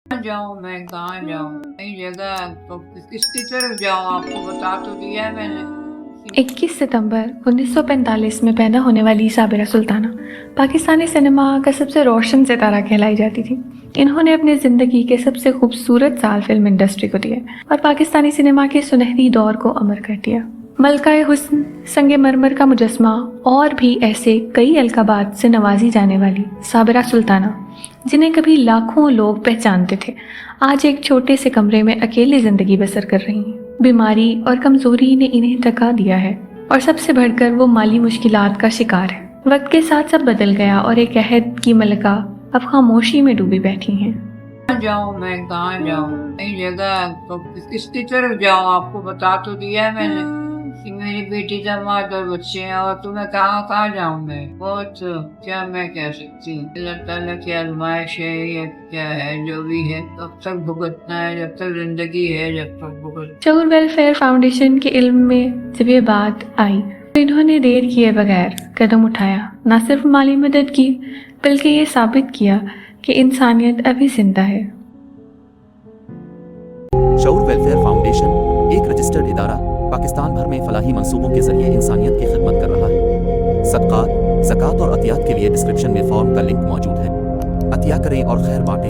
कहाँ जाऊँ मैं, कहाँ जाऊँ? नई जगह तो किसकी तरफ जाऊँ? आपको बता तो दिया है मैंने। 21 सितंबर 1945 में पैदा होने वाली साबिरा सुल्ताना पाकिस्तानी सिनेमा का सबसे रोशन सितारा कहलाई जाती थी। इन्होंने अपनी ज़िंदगी के सबसे खूबसूरत साल फिल्म इंडस्ट्री को दिए और पाकिस्तानी सिनेमा के सुनहरी दौर को अमर कर दिया। मलकाए हुस्न, संगे मरमर का मुजस्मा और भी ऐसे कई अलकाबात से नवाजी जाने वाली साबिरा सुल्ताना, जिन्हें कभी लाखों लोग पहचानते थे, आज एक छोटे से कमरे में अकेली ज़िंदगी बसर कर रही हैं। बीमारी और कमजोरी ने इन्हें थका दिया है और सबसे बढ़कर वो माली मुश्किलात का शिकार है। वक्त के साथ सब बदल गया और एक अहद की मलका अब खामोशी में डूबी बैठी हैं। कहाँ जाऊँ मैं, कहाँ जाऊँ? नई जगह तो किसकी तरफ जाऊँ? आपको बता तो दिया है मैंने कि मेरी बेटी दामाद और बच्चे हैं, और तुम्हें कहाँ कहाँ जाऊँ मैं? बहुत क्या मैं कह सकती हूँ। अल्लाह ताला की आजमाइश है या क्या है, जो भी है तब तक भुगतना है, जब तक जिंदगी है जब तक भुगत। शऊर वेलफेयर फाउंडेशन के इल्म में जब ये बात आई तो इन्होंने देर किए बगैर कदम उठाया। न सिर्फ माली मदद की बल्कि ये साबित किया कि इंसानियत अभी जिंदा है। शऊर वेलफेयर फाउंडेशन एक रजिस्टर्ड इदारा पाकिस्तान भर में फलाही मंसूबों के जरिए इंसानियत की खिदमत कर रहा है। सदक़ात, ज़कात और अतियात के लिए डिस्क्रिप्शन में फॉर्म का लिंक मौजूद है। अतिया करें और खैर बांटें।